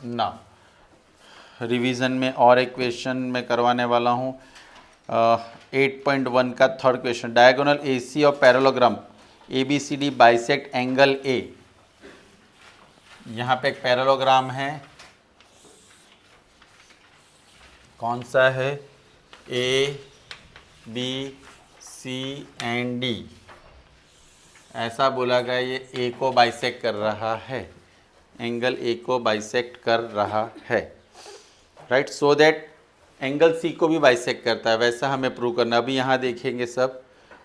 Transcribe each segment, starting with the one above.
ना रिवीजन में और एक क्वेश्चन मैं करवाने वाला हूँ 8.1 का third question. Diagonal AC of parallelogram ABCD bisect angle A। यहाँ पे एक पैरेललोग्राम है, कौन सा है? ABC and D। ऐसा बोला गया ये A को बाइसेक्ट कर रहा है, एंगल A को बाइसेक्ट कर रहा है, right. So that angle C को भी बाइसेक्ट करता है, वैसा हमें प्रूव करना। अभी यहाँ देखेंगे सब।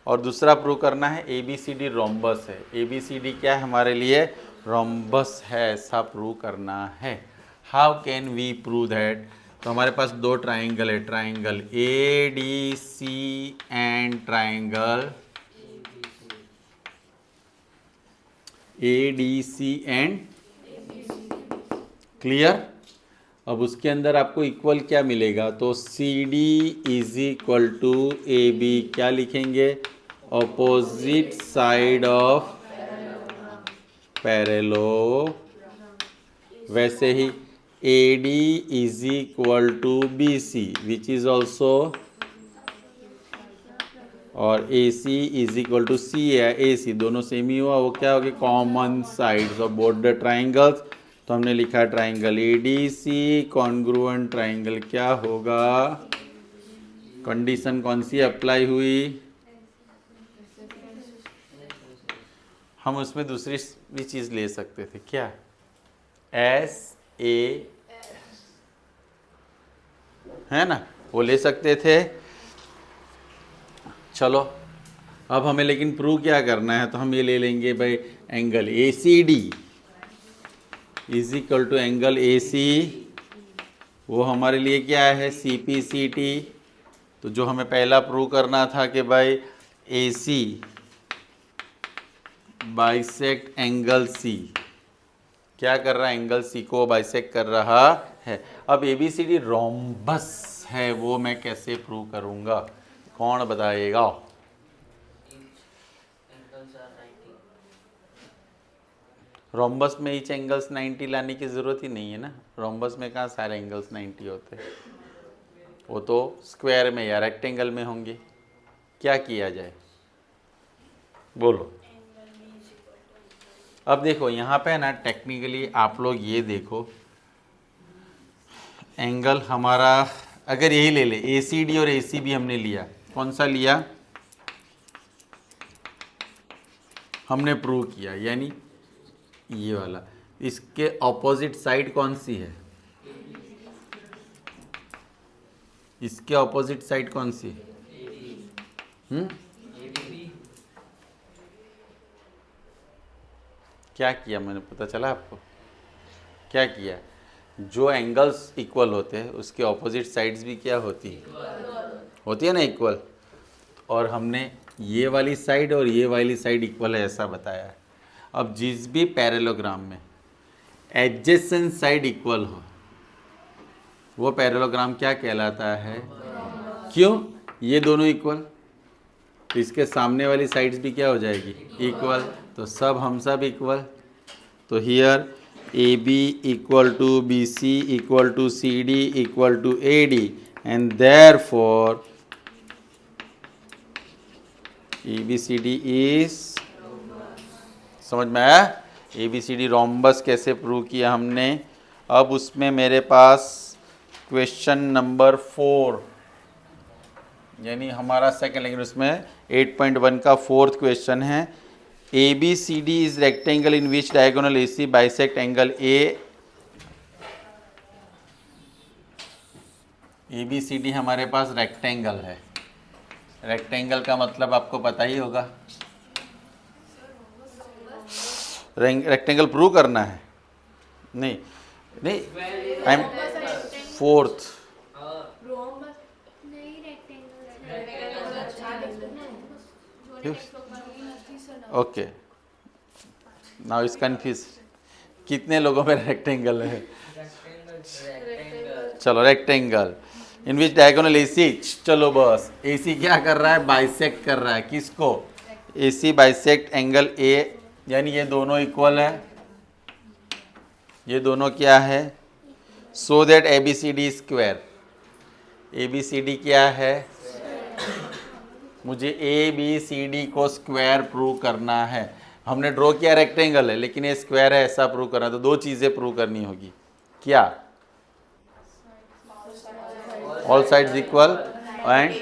और दूसरा प्रूव करना है ABCD रोम्बस है। ABCD क्या है हमारे लिए? रोम्बस है, ऐसा प्रूव करना है। How can we prove that? तो हमारे पास दो ट्राइंगल है, triangle ADC and triangle ADC and, clear. अब उसके अंदर आपको इक्वल क्या मिलेगा? तो CD is equal to AB। क्या लिखेंगे? Opposite side of parallel. वैसे ही AD is equal to BC which is also, और AC is equal to C है, AC दोनों सेम ही हुआ। वो क्या हो गया? Common sides of both the triangles. तो हमने लिखा ट्राइंगल ADC कॉन्ग्रुएंट ट्राइंगल। क्या होगा? कंडीशन कौन सी अप्लाई हुई? हम उसमें दूसरी भी चीज़ ले सकते थे, क्या? SA है ना, वो ले सकते थे। चलो अब हमें लेकिन प्रूव क्या करना है, तो हम ये ले लेंगे भाई, angle ACD is equal to angle AC। वो हमारे लिए क्या है? CPCT। तो जो हमें पहला प्रूव करना था कि भाई AC बाइसेक्ट एंगल C। क्या कर रहा है? एंगल C को बाइसेक्ट कर रहा है। अब ABCD रोम्बस है, वो मैं कैसे प्रूव करूंगा? कौन बताएगा? रोम्बस में ईच एंगल्स 90 लाने की ज़रूरत ही नहीं है ना। रोम्बस में कहाँ सारे एंगल्स 90 होते हैं, वो तो स्क्वायर में या रेक्टेंगल में होंगे। क्या किया जाए, बोलो। अब देखो यहाँ पे ना, टेक्निकली आप लोग ये देखो, एंगल हमारा अगर यही ले ले, ACD और ACB हमने लिया, कौन सा लिया? हमने प्रूव किया, यानी ये वाला। इसके ऑपोजिट साइड कौन सी है? इसके ऑपोजिट साइड कौन सी? क्या किया मैंने, पता चला आपको? क्या किया? जो एंगल्स इक्वल होते हैं उसके ऑपोजिट साइड्स भी क्या होती है? होती है ना, इक्वल। और हमने ये वाली साइड और ये वाली साइड इक्वल है, ऐसा बताया। अब जिस भी पैरेललोग्राम में एडजेसेंट साइड इक्वल हो, वो पैरेललोग्राम क्या कहलाता है? क्यों? ये दोनों इक्वल, तो इसके सामने वाली साइड्स भी क्या हो जाएगी? इक्वल। तो सब हम सब इक्वल। तो here AB equal to BC equal to CD equal to AD and therefore ABCD is, समझ में आया? ABCD रोम्बस कैसे प्रूव किया हमने। अब उसमें मेरे पास क्वेश्चन नंबर 4, यानी हमारा सेकंड, लेकिन उसमें 8.1 का फोर्थ क्वेश्चन है। ABCD is rectangle in which diagonal AC bisect angle A। ABCD हमारे पास रेक्टेंगल है। रेक्टेंगल का मतलब आपको पता ही होगा। रेक्टेंगल प्रूव करना है? नहीं नहीं, I am fourth. Okay, now इस कंफ्यूज। कितने लोगों में रेक्टेंगल है? चलो, रेक्टेंगल इन विच डायगोनल AC, चलो बस, AC क्या कर रहा है? बाइसेक्ट कर रहा है। किसको? AC बाइसेक्ट एंगल A, यानी ये दोनों इक्वल है। ये दोनों क्या है? So that ABCD square. ABCD क्या है? मुझे ABCD को स्क्वायर प्रूव करना है। हमने ड्रॉ किया रेक्टेंगल है लेकिन ये स्क्वायर है, ऐसा प्रूव करना है। तो दो चीज़ें प्रूव करनी होगी। क्या? ऑल साइड्स इक्वल एंड,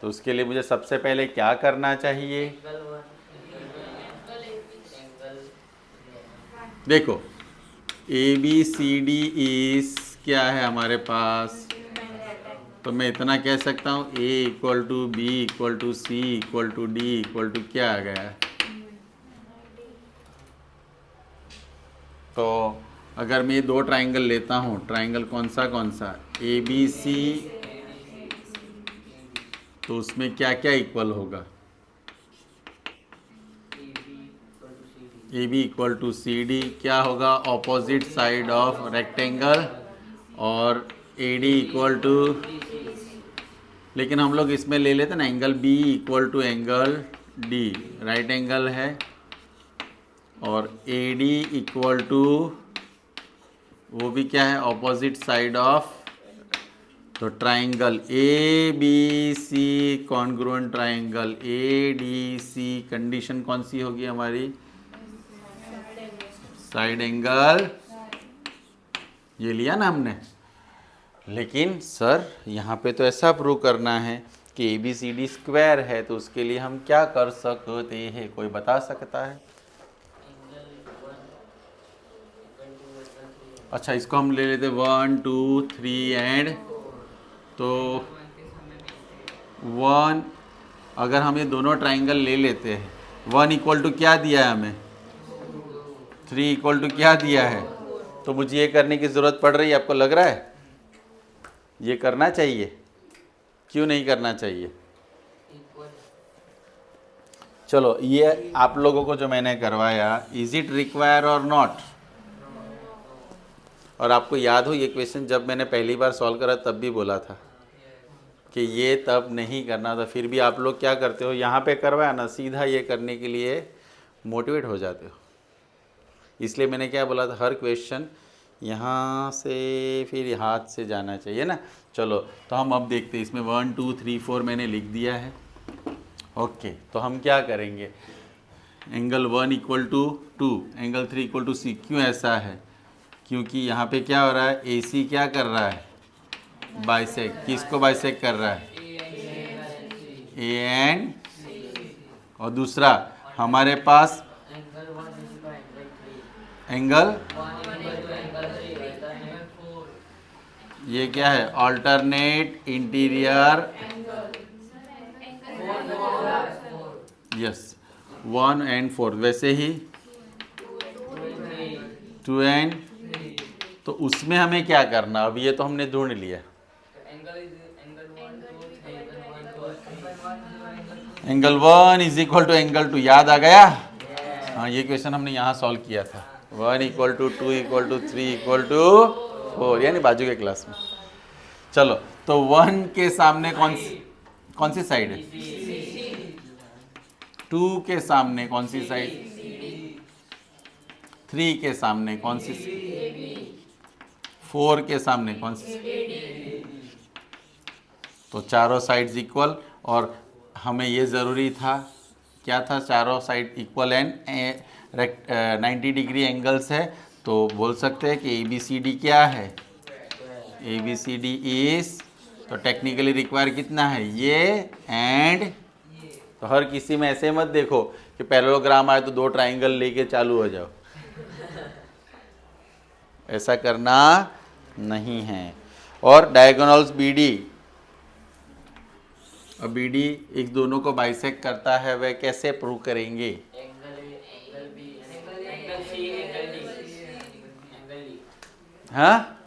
तो उसके लिए मुझे सबसे पहले क्या करना चाहिए? देखो ABCD इज क्या है हमारे पास, तो मैं इतना कह सकता हूँ A equal to B equal to C equal to D equal to क्या आ गया? तो अगर मैं ये दो ट्राइंगल लेता हूँ, ट्राइंगल कौन सा ABC, तो उसमें क्या क्या इक्वल होगा? AB इक्वल टू CD क्या होगा? Opposite side of rectangle. और AD इक्वल टू, लेकिन हम लोग इसमें ले लेते ना angle B equal to angle D, right angle है। और AD इक्वल टू वो भी क्या है? ऑपोजिट साइड ऑफ, तो triangle ABC congruent triangle ADC, condition कौन सी होगी हमारी? Side angle. ये लिया ना हमने। लेकिन सर यहाँ पे तो ऐसा प्रूव करना है कि ABCD स्क्वायर है, तो उसके लिए हम क्या कर सकते हैं? कोई बता सकता है? अच्छा, इसको हम ले लेते 1 2 3 एंड, तो 1, अगर हम ये दोनों ट्राइंगल ले लेते हैं, 1 इक्वल टू क्या दिया है हमें? 3 इक्वल टू क्या दिया है? तो मुझे ये करने की ज़रूरत पड़ रही है, आपको लग रहा है ये करना चाहिए? क्यों नहीं करना चाहिए? चलो, ये आप लोगों को जो मैंने करवाया, इज इट रिक्वायर और नॉट? और आपको याद हो ये क्वेश्चन जब मैंने पहली बार सॉल्व करा तब भी बोला था कि ये तब नहीं करना था, फिर भी आप लोग क्या करते हो, यहाँ पे करवाया ना, सीधा ये करने के लिए मोटिवेट हो जाते हो। इसलिए मैंने क्या बोला था, हर क्वेश्चन यहाँ से फिर हाथ से जाना चाहिए ना। चलो, तो हम अब देखते हैं, इसमें 1 2 3 4 मैंने लिख दिया है। ओके, तो हम क्या करेंगे? Angle 1 equal to 2, angle 3 equal to C। क्यों ऐसा है? क्योंकि यहाँ पे क्या हो रहा है, AC क्या कर रहा है? बाइसेक। किसको बाइसेक कर रहा है? A एंड, और दूसरा हमारे पास एंगल, ये क्या है? Alternate interior, yes, 1 and 4। वैसे ही 2 एंड, तो उसमें हमें क्या करना? अब ये तो हमने ढूंढ लिया, angle 1 is equal to angle 2, याद आ गया? हाँ, ये क्वेश्चन हमने यहाँ सॉल्व किया था। 1 equal to 2 equal to 3 equal to 4, यानी बाजू के क्लास में। चलो, तो 1 के सामने कौन सी साइड है? 2 के सामने कौन सी साइड? 3 के सामने कौन सी? 4 के सामने कौन सी? तो चारों साइड्स इक्वल, और हमें ये ज़रूरी था, क्या था? चारों side equal and 90 degree angles है, तो बोल सकते हैं कि ABCD क्या है? ABCD इज, तो टेक्निकली रिक्वायर कितना है? ये एंड, तो हर किसी में ऐसे मत देखो कि पैरेललोग्राम आए तो दो ट्राइंगल लेके चालू हो जाओ, ऐसा करना नहीं है। और डायगोनल्स BD, अब BD एक दोनों को बाइसेक्ट करता है, वह कैसे प्रूव करेंगे? हाँ,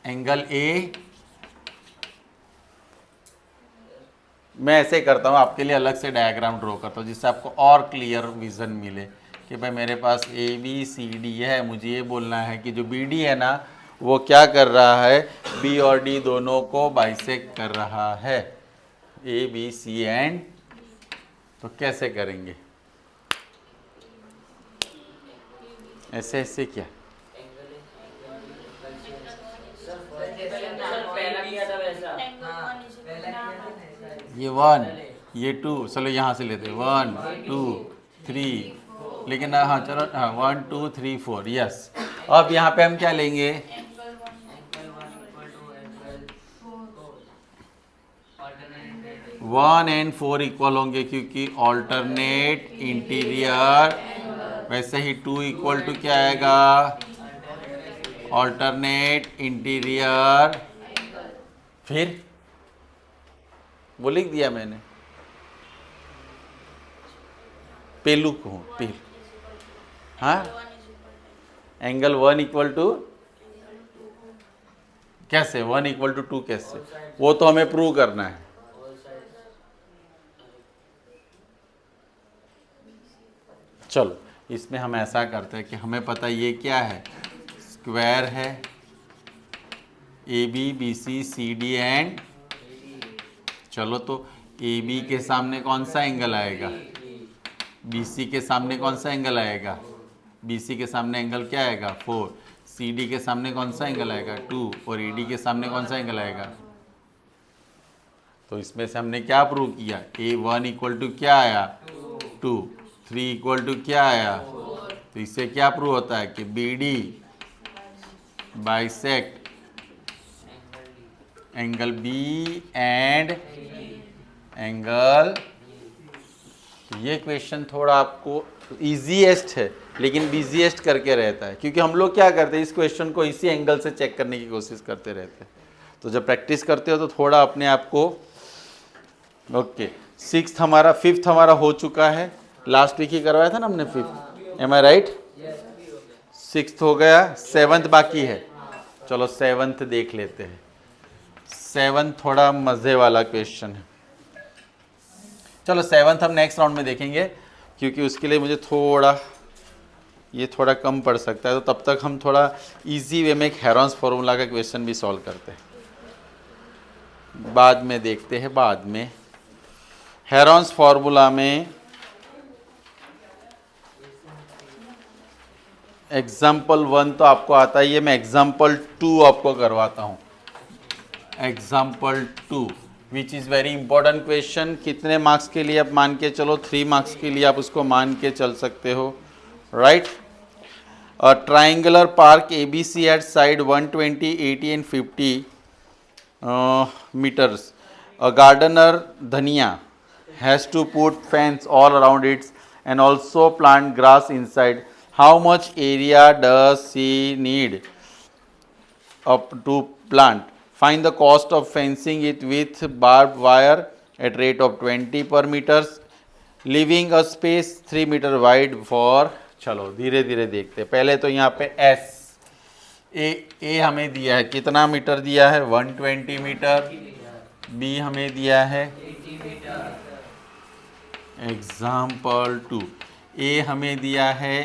एंगल A, मैं ऐसे करता हूँ, आपके लिए अलग से डायग्राम ड्रॉ करता हूँ जिससे आपको और क्लियर विजन मिले कि भाई मेरे पास ABCD है, मुझे ये बोलना है कि जो BD है ना, वो क्या कर रहा है? B और D दोनों को बाइसेक्ट कर रहा है, ABC एंड, तो कैसे करेंगे? ऐसे ऐसे क्या? ये 1, ये 2, चलो यहाँ से लेते हैं 1 2 3, लेकिन हाँ चलो हाँ 1 2 3 4, यस। अब यहाँ पे हम क्या लेंगे? 1 एंड 4 इक्वल होंगे क्योंकि ऑल्टरनेट इंटीरियर। वैसे ही 2 इक्वल टू क्या आएगा? Alternate interior. फिर वो लिख दिया मैंने, पेलू को पेल। हाँ, एंगल 1 इक्वल टू कैसे? 1 इक्वल टू 2 कैसे? वो तो हमें प्रूव करना है। चलो इसमें हम ऐसा करते हैं कि हमें पता ये क्या है, स्क्वायर है A B B C C D and, चलो तो ए बी के सामने कौन सा एंगल आएगा? बी सी के सामने कौन सा एंगल आएगा? बी सी के सामने एंगल क्या आएगा? 4। सी डी के सामने कौन सा एंगल आएगा? 2। और ई डी के सामने कौन सा एंगल आएगा? तो इसमें से हमने क्या प्रूव किया? A1 इक्वल टू क्या आया? 2। 3 इक्वल टू क्या आया? तो इससे क्या प्रूव होता है कि B D bisect angle B and angle. ये क्वेश्चन थोड़ा आपको इजीएस्ट है लेकिन बिजीएस्ट करके रहता है, क्योंकि हम लोग क्या करते हैं, इस क्वेश्चन को इसी एंगल से चेक करने की कोशिश करते रहते हैं। तो जब प्रैक्टिस करते हो तो थोड़ा अपने आप को ओके। फिफ्थ हमारा हो चुका है, लास्ट वीक ही करवाया था ना हमने फिफ्थ, एम आई राइट? सिक्स्थ हो गया, 7th बाकी है। चलो 7th देख लेते हैं। 7th थोड़ा मज़े वाला क्वेश्चन है। चलो 7th हम नेक्स्ट राउंड में देखेंगे, क्योंकि उसके लिए मुझे थोड़ा कम पड़ सकता है। तो तब तक हम थोड़ा इजी वे में एक हेरॉन्स फार्मूला का क्वेश्चन भी सॉल्व करते हैं, बाद में देखते हैं। बाद में हेरॉन्स फार्मूला में एग्जाम्पल 1 तो आपको आता ही है, मैं एग्जाम्पल 2 आपको करवाता हूँ। Example 2 which is very important question. कितने मार्क्स के लिए आप मान के चलो? 3 मार्क्स के लिए आप उसको मान के चल सकते हो, right? A triangular park ABC at side 120, 80 and 50 meters. A gardener Dhania has to put fence all around it and also plant grass inside. How much area does she need up to plant? Find the cost of fencing it with barbed wire at rate of 20 per meters, leaving a space 3 meter wide for। चलो धीरे धीरे देखते हैं। पहले तो यहाँ पे ए हमें दिया है, कितना मीटर दिया है? 120 मीटर। बी हमें दिया है एग्जाम्पल 2। ए हमें दिया है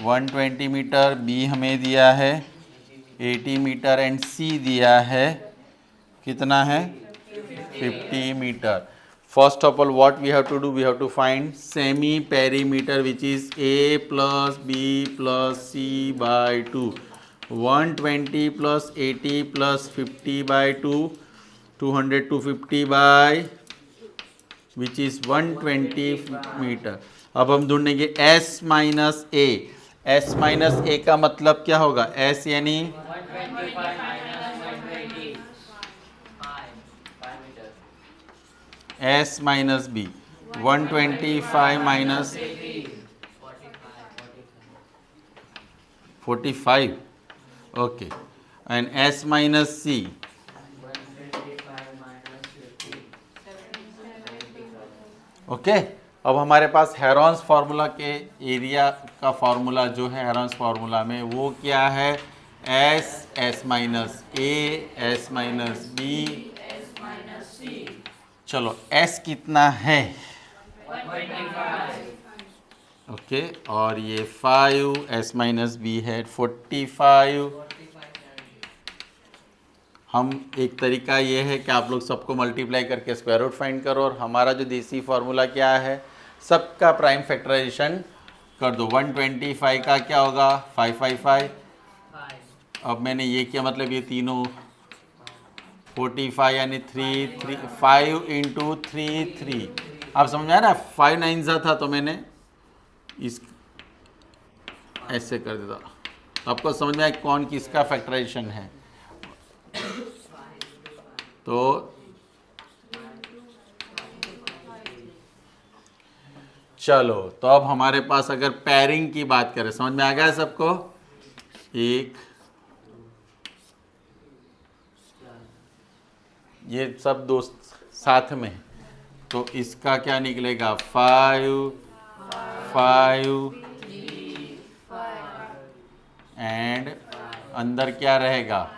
120 मीटर, बी हमें दिया है 80 मीटर एंड सी दिया है कितना है? 50 metre. First of all, what we have to do? We have to find semi perimeter, which is A plus B plus C by 2. 120 plus 80 plus 50 by 2, 200 to 50 by which is 120 metre. अब हम ढूंढेंगे S minus A। S minus A का मतलब क्या होगा? S यानी S minus B, 125 minus 45, okay, and S minus C, okay. अब हमारे पास हेरॉन्स फार्मूला के एरिया का फार्मूला जो है हेरॉन्स फार्मूला में वो क्या है? S minus A, S minus B। चलो S कितना है? 125, ओके, और ये 5, S माइनस B है 45। हम एक तरीका ये है कि आप लोग सबको मल्टीप्लाई करके स्क्वायर रूट फाइंड करो, और हमारा जो देसी फार्मूला क्या है? सबका प्राइम फैक्टराइजेशन कर दो। 125 का क्या होगा? 555। अब मैंने ये किया, मतलब ये तीनों 45 यानी 5 इंटू 3। आप समझ में आया ना? 5 9 था तो मैंने इस ऐसे कर देता। तो आपको समझ में आया कौन किसका फैक्टराइजेशन है। तो चलो, तो अब हमारे पास अगर पेयरिंग की बात करें, समझ में आ गया सबको? एक ये सब दोस्त साथ में, तो इसका क्या निकलेगा? 5 5 एंड अंदर क्या रहेगा?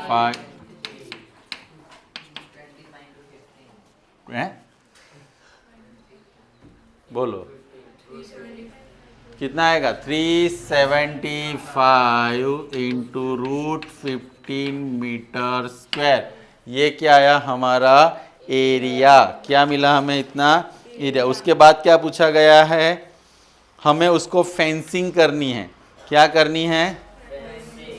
5 है? बोलो कितना आएगा? 375 इंटू √15 मीटर स्क्वायर। ये क्या आया हमारा? एरिया। क्या मिला हमें? इतना एरिया। उसके बाद क्या पूछा गया है? हमें उसको फेंसिंग करनी है। क्या करनी है?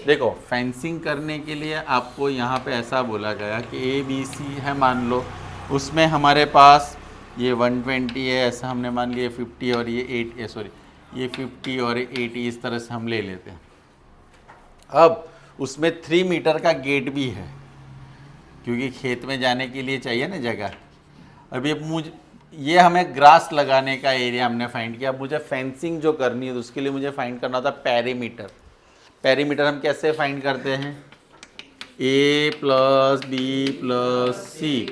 देखो, फेंसिंग करने के लिए आपको यहाँ पे ऐसा बोला गया कि ABC है मान लो, उसमें हमारे पास ये 120 है, ऐसा हमने मान लिया 50 और ये 8 सॉरी ये 50 और 80, इस तरह से हम ले लेते हैं। अब उसमें 3 मीटर का गेट भी है, क्योंकि खेत में जाने के लिए चाहिए ना जगह। अभी ये हमें ग्रास लगाने का एरिया हमने फाइंड किया। अब मुझे फेंसिंग जो करनी है तो उसके लिए मुझे फाइंड करना होता पेरीमीटर। पेरीमीटर हम कैसे फाइंड करते हैं? A + B + C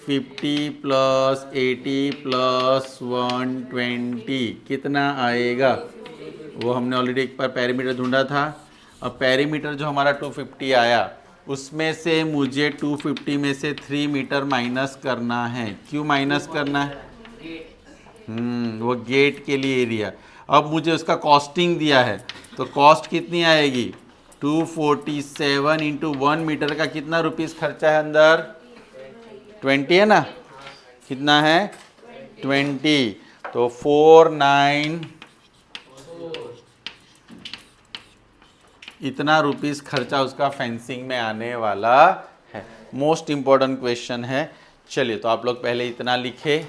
50 + 80 + 120 कितना आएगा? वो हमने ऑलरेडी एक बार पेरीमीटर ढूंढा था। अब पेरीमीटर जो हमारा 250 आया, उसमें से मुझे 250 में से 3 मीटर माइनस करना है। क्यों माइनस करना है? वो गेट के लिए एरिया। अब मुझे उसका कॉस्टिंग दिया है, तो कॉस्ट कितनी आएगी? 247 इंटू 1 मीटर का कितना रुपीस खर्चा है अंदर? 20 है ना? कितना है? 20। तो 49 इतना रुपीस खर्चा उसका फेंसिंग में आने वाला है। मोस्ट इंपॉर्टेंट क्वेश्चन है। चलिए, तो आप लोग पहले इतना लिखे।